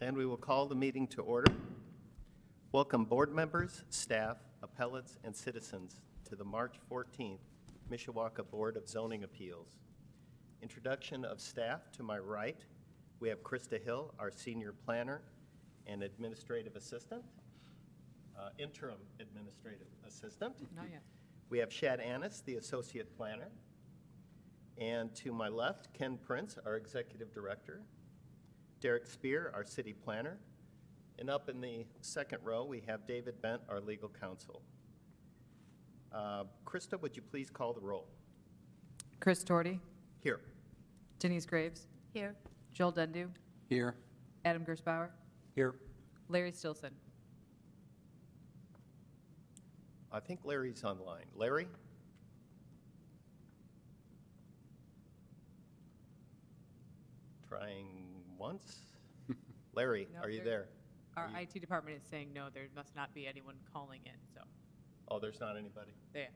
And we will call the meeting to order. Welcome board members, staff, appellates, and citizens to the March 14th Mishawaka Board of Zoning Appeals. Introduction of staff. To my right, we have Krista Hill, our senior planner and administrative assistant, interim administrative assistant. Not yet. We have Shad Annis, the associate planner. And to my left, Ken Prince, our executive director. Derek Spear, our city planner. And up in the second row, we have David Bent, our legal counsel. Krista, would you please call the roll? Chris Torty, Here. Denise Graves, Here. Joel Dundu, Here. Adam Gersbauer, Here. Larry Stilson. I think Larry's online. Larry? Trying once. Larry, No, are you there- there? Our Are you- IT department is saying no, there must not be anyone calling in, so, Oh, there's not anybody? there,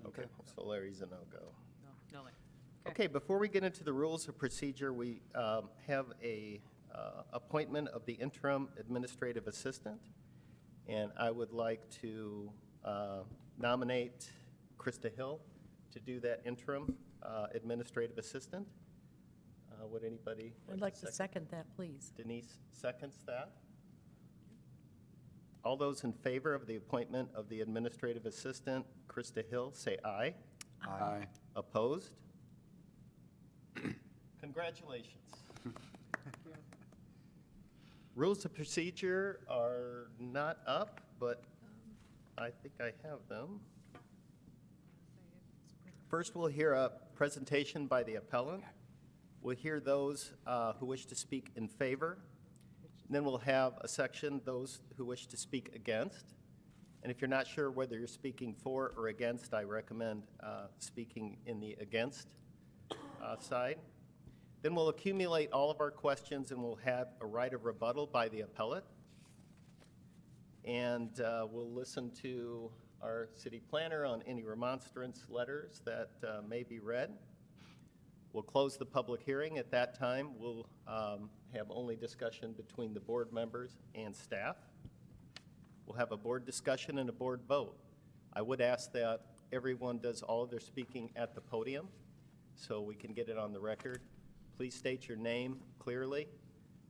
Okay, so Larry's a no-go. no Larry. Okay, before we get into the rules of procedure, we have a appointment of the interim administrative assistant. And I would like to nominate Krista Hill to do that interim administrative assistant. Would anybody? I'd like to second that, please. Denise seconds that. All those in favor of the appointment of the administrative assistant, Krista Hill, say aye. Aye. Opposed? Congratulations. Rules of procedure are not up, but I think I have them. First, we'll hear a presentation by the appellant. We'll hear those who wish to speak in favor. Then we'll have a section, those who wish to speak against. And if you're not sure whether you're speaking for or against, I recommend speaking in the against side. Then we'll accumulate all of our questions and we'll have a right of rebuttal by the appellate. And we'll listen to our city planner on any remonstrance letters that may be read. We'll close the public hearing. At that time, we'll have only discussion between the board members and staff. We'll have a board discussion and a board vote. I would ask that everyone does all of their speaking at the podium so we can get it on the record. Please state your name clearly,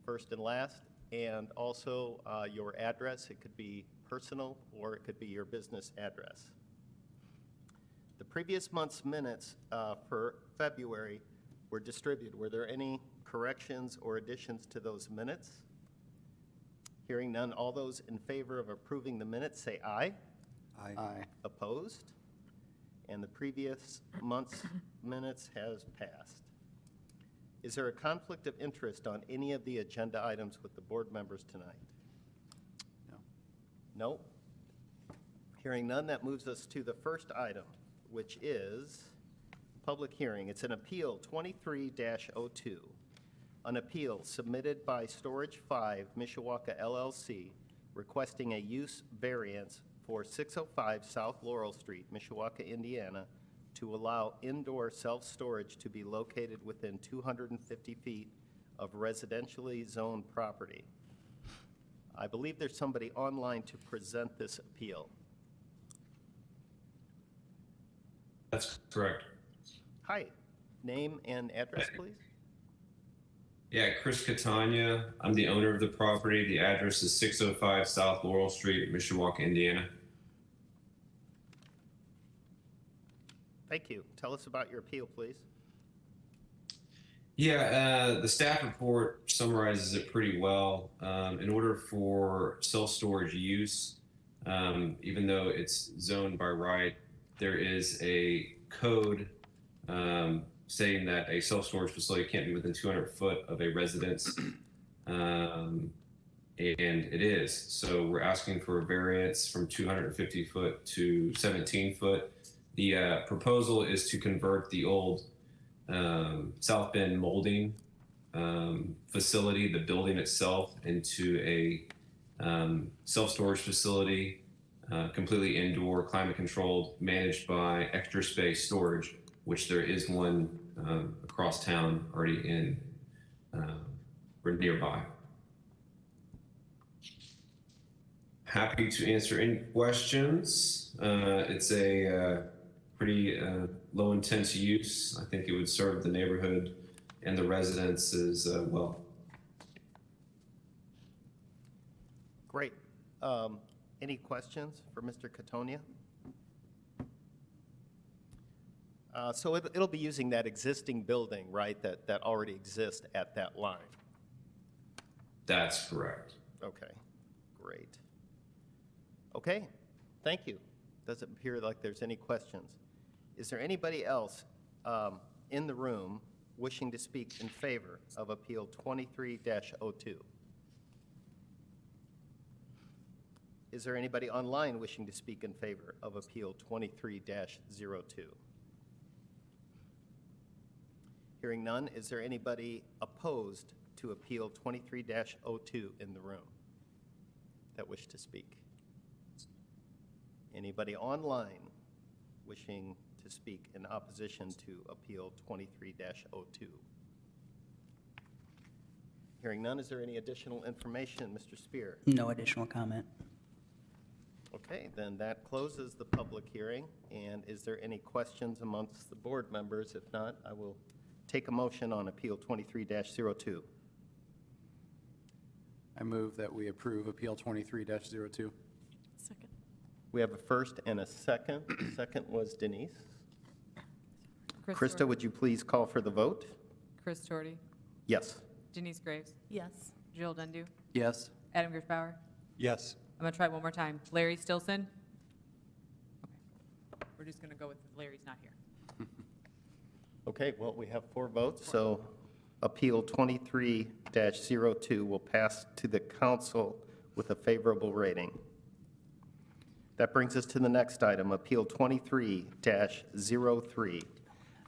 first and last, and also your address. It could be personal or it could be your business address. The previous month's minutes for February were distributed. Were there any corrections or additions to those minutes? Hearing none, all those in favor of approving the minutes say aye. Aye. Opposed? And the previous month's minutes has passed. Is there a conflict of interest on any of the agenda items with the board members tonight? No. No? Hearing none, that moves us to the first item, which is public hearing. It's an appeal 23-02, an appeal submitted by Storage 5 Mishawaka LLC requesting a use variance for 605 South Laurel Street, Mishawaka, Indiana, to allow indoor self-storage to be located within 250 feet of residentially zoned property. I believe there's somebody online to present this appeal. That's correct. Hi, name and address, please. Yeah, Chris Catania. I'm the owner of the property. The address is 605 South Laurel Street, Mishawaka, Indiana. Thank you. Tell us about your appeal, please. Yeah, the staff report summarizes it pretty well. In order for self-storage use, even though it's zoned by right, there is a code saying that a self-storage facility can't be within 200 foot of a residence, and it is. So we're asking for a variance from 250 foot to 17 foot. The proposal is to convert the old South Bend molding facility, the building itself, into a self-storage facility, completely indoor, climate controlled, managed by Extra Space Storage, which there is one across town already in or nearby. happy to answer any questions. It's a pretty low intense use. I think it would serve the neighborhood and the residents as well. Great. Any questions for Mr. Catonia? So it'll be using that existing building, right, that already exists at that line? That's correct. Okay, great. Okay, thank you. Doesn't appear like there's any questions. Is there anybody else in the room wishing to speak in favor of Appeal 23-02? Is there anybody online wishing to speak in favor of Appeal 23-02? Hearing none, is there anybody opposed to Appeal 23-02 in the room that wish to speak? Anybody online wishing to speak in opposition to Appeal 23-02? Hearing none, is there any additional information, Mr. Spear? No additional comment. Okay, then that closes the public hearing. And is there any questions amongst the board members? If not, I will take a motion on Appeal 23-02. I move that we approve Appeal 23-02. Second. We have a first and a second. Second was Denise. Chris Krista, Doherty. would you please call for the vote? Chris Doherty. Yes. Denise Graves. Yes. Jill Dundu. Yes. Adam Gershbauer. Yes. I'm going to try one more time. Larry Stilson. Okay. We're just going to go with Larry's not here. Okay, well, we have 4 votes, so Appeal 23-02 will pass to the council with a favorable rating. That brings us to the next item, Appeal 23-03,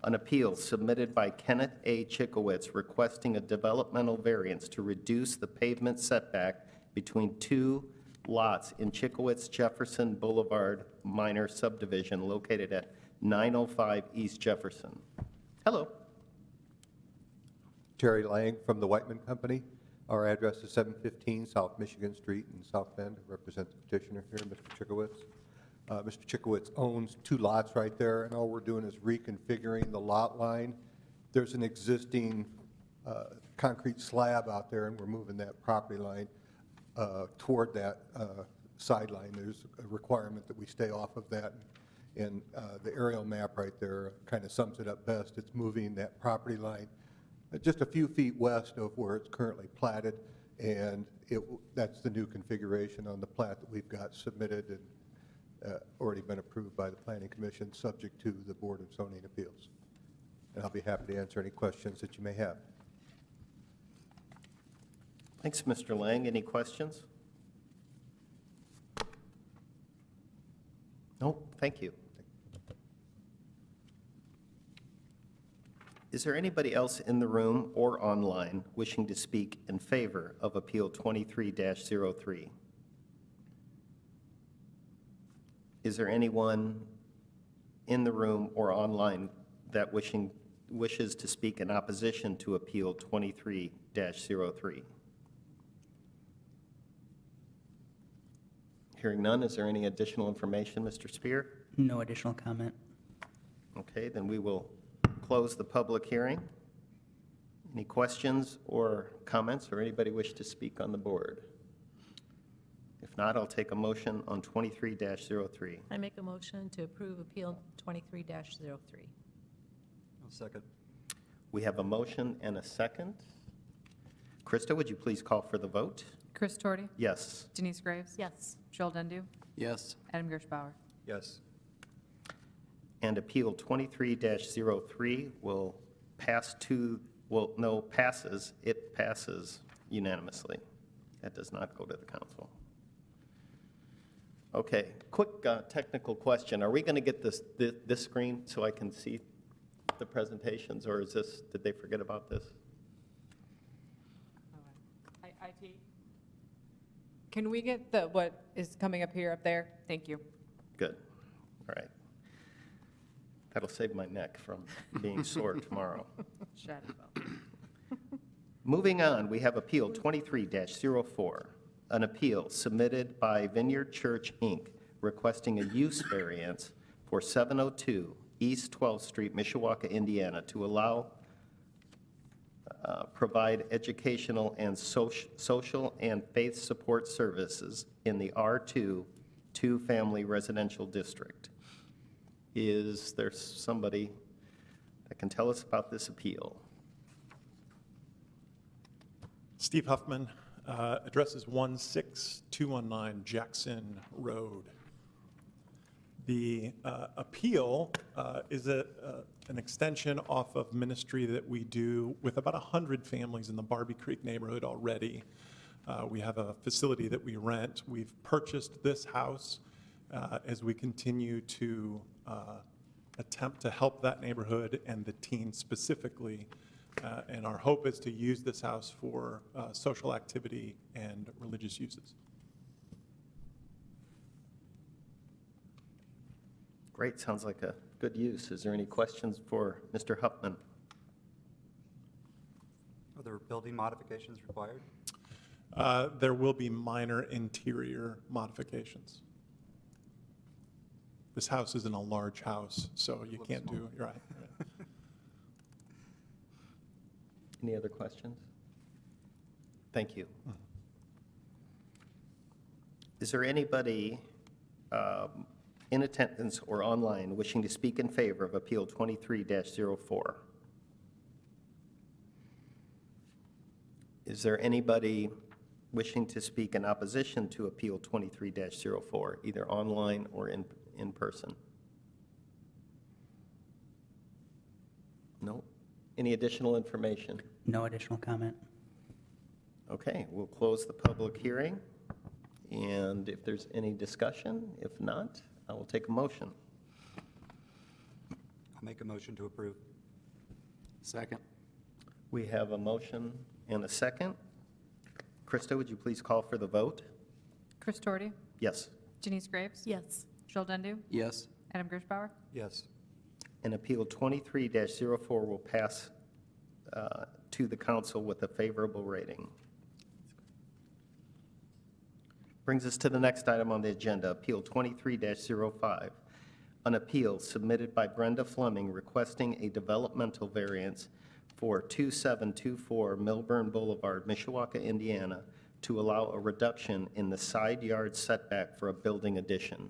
an appeal submitted by Kenneth A. Chickowitz requesting a developmental variance to reduce the pavement setback between 2 lots in Chickowitz Jefferson Boulevard minor subdivision located at 905 East Jefferson. Hello. Terry Lang from the Whiteman Company. Our address is 715 South Michigan Street in South Bend. I represent the petitioner here, Mr. Chickowitz. Mr. Chickowitz owns 2 lots right there, and all we're doing is reconfiguring the lot line. There's an existing concrete slab out there, and we're moving that property line toward that sideline. There's a requirement that we stay off of that. And the aerial map right there kind of sums it up best. It's moving that property line just a few feet west of where it's currently platted, and that's the new configuration on the plat that we've got submitted and already been approved by the Planning Commission, subject to the Board of Zoning Appeals. And I'll be happy to answer any questions that you may have. Thanks, Mr. Lang. Any questions? No, thank you. Is there anybody else in the room or online wishing to speak in favor of Appeal 23-03? Is there anyone in the room or online that wishes to speak in opposition to Appeal 23-03? Hearing none, is there any additional information, Mr. Spear? No additional comment. Okay, then we will close the public hearing. Any questions or comments, or anybody wish to speak on the board? If not, I'll take a motion on 23-03. I make a motion to approve Appeal 23-03. I'll second. We have a motion and a second. Krista, would you please call for the vote? Chris Doherty. Yes. Denise Graves. Yes. Jill Dundu. Yes. Adam Gershbauer. Yes. And Appeal 23-03 will pass to, well, no, passes. It passes unanimously. That does not go to the council. Okay, quick technical question. Are we going to get this screen so I can see the presentations, or is this, did they forget about this? IT. Can we get what is coming up here up there? Thank you. Good. All right. That'll save my neck from being sore tomorrow. Shut up. Moving on, we have Appeal 23-04, an appeal submitted by Vineyard Church, Inc., requesting a use variance for 702 East 12th Street, Mishawaka, Indiana, to allow, provide educational and social and faith support services in the R2 two-family residential district. Is there somebody that can tell us about this appeal? Steve Huffman, address is 16219 Jackson Road. The appeal is an extension off of ministry that we do with about 100 families in the Barbie Creek neighborhood already. We have a facility that we rent. We've purchased this house as we continue to attempt to help that neighborhood and the teens specifically. And our hope is to use this house for social activity and religious uses. Great, sounds like a good use. Is there any questions for Mr. Huffman? Are there building modifications required? There will be minor interior modifications. This house isn't a large house, so you Looks can't do, small. you're right. Any other questions? Thank you. Is there anybody in attendance or online wishing to speak in favor of Appeal 23-04? Is there anybody wishing to speak in opposition to Appeal 23-04, either online or in person? No? Any additional information? No additional comment. Okay, we'll close the public hearing, and if there's any discussion, if not, I will take a motion. I'll make a motion to approve. Second. We have a motion and a second. Krista, would you please call for the vote? Chris Torti, Yes. Janice Graves, Yes. Joel Dundu, Yes. Adam Gershbauer, Yes. And Appeal 23-04 will pass to the council with a favorable rating. Brings us to the next item on the agenda, Appeal 23-05, an appeal submitted by Brenda Fleming requesting a developmental variance for 2724 Milburn Boulevard, Mishawaka, Indiana, to allow a reduction in the side yard setback for a building addition.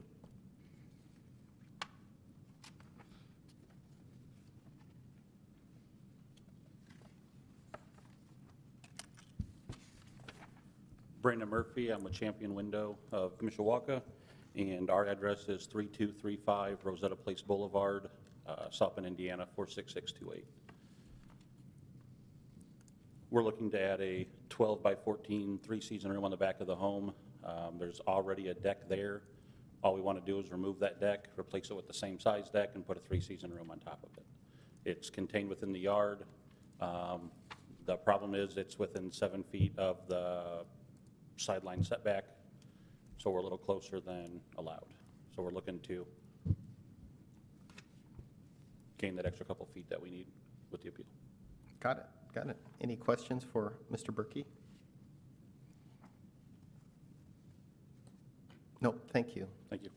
Brandon Murphy, I'm with Champion Window of Mishawaka, and our address is 3235 Rosetta Place Boulevard, South Bend, Indiana, 46628. We're looking to add a 12 by 14 three-season room on the back of the home. There's already a deck there. All we want to do is remove that deck, replace it with the same size deck, and put a three-season room on top of it. It's contained within the yard. The problem is it's within 7 feet of the sideline setback, so we're a little closer than allowed. So we're looking to gain that extra couple feet that we need with the appeal. Got it, got it. Any questions for Mr. Berkey? No, thank you. Thank you.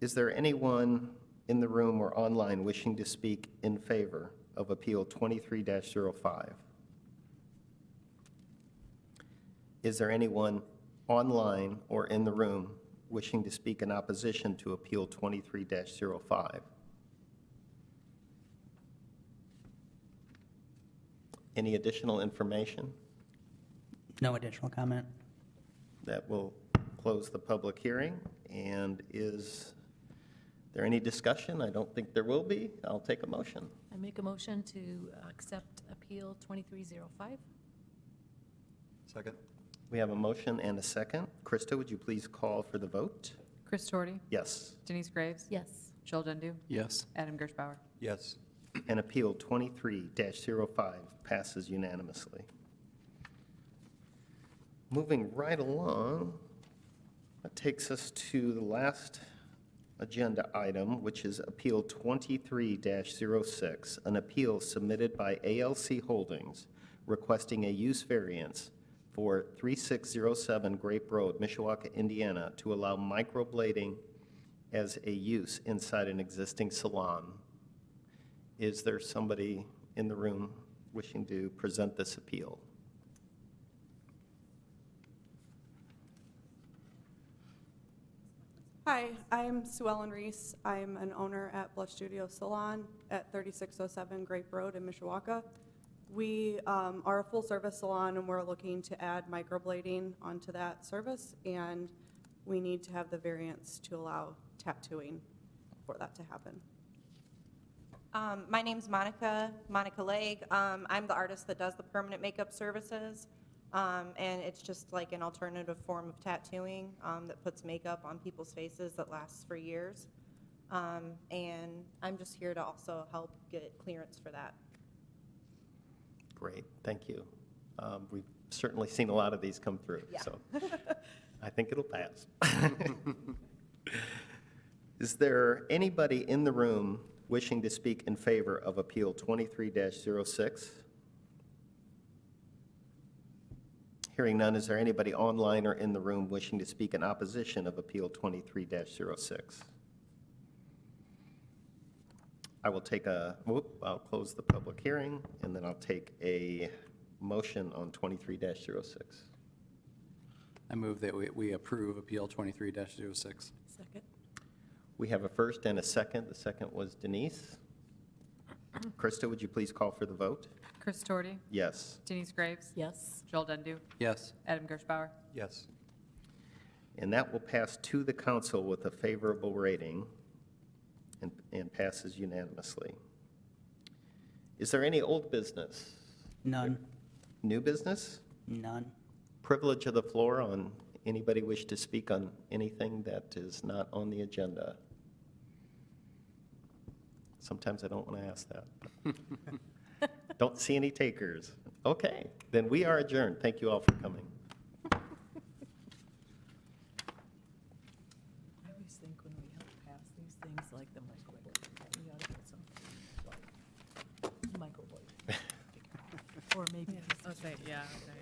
Is there anyone in the room or online wishing to speak in favor of Appeal 23-05? Is there anyone online or in the room wishing to speak in opposition to Appeal 23-05? Any additional information? No additional comment. That will close the public hearing. And is there any discussion? I don't think there will be. I'll take a motion. I make a motion to accept Appeal 2305. Second. We have a motion and a second. Krista, would you please call for the vote? Chris Torti, Yes. Janice Graves, Yes. Joel Dundu, Yes. Adam Gershbauer. Yes. And Appeal 23-05 passes unanimously. Moving right along, that takes us to the last agenda item, which is Appeal 23-06, an appeal submitted by ALC Holdings requesting a use variance for 3607 Grape Road, Mishawaka, Indiana, to allow microblading as a use inside an existing salon. Is there somebody in the room wishing to present this appeal? Hi, I'm Sue Ellen Reese. I'm an owner at Blush Studio Salon at 3607 Grape Road in Mishawaka. We are a full-service salon, and we're looking to add microblading onto that service, and we need to have the variance to allow tattooing for that to happen. My name's Monica Legg. I'm the artist that does the permanent makeup services. And it's just like an alternative form of tattooing that puts makeup on people's faces that lasts for years. And I'm just here to also help get clearance for that. Great, thank you. We've certainly seen a lot of these come through, Yeah. so I think it'll pass. Is there anybody in the room wishing to speak in favor of Appeal 23-06? Hearing none, is there anybody online or in the room wishing to speak in opposition of Appeal 23-06? I'll close the public hearing, and then I'll take a motion on 23-06. I move that we approve Appeal 23-06. Second. We have a first and a second. The second was Denise. Krista, would you please call for the vote? Chris Torti, Yes. Denise Graves, Yes. Joel Dundu, Yes. Adam Gershbauer. Yes. And that will pass to the council with a favorable rating and passes unanimously. Is there any old business? None. New business? None. Privilege of the floor on anybody wish to speak on anything that is not on the agenda? Sometimes I don't want to ask that. Don't see any takers. Okay, then we are adjourned. Thank you all for coming. I always think when we help pass these things, like the microwave, we ought to get some, like, microwave. Or maybe. I'll say, yeah, okay.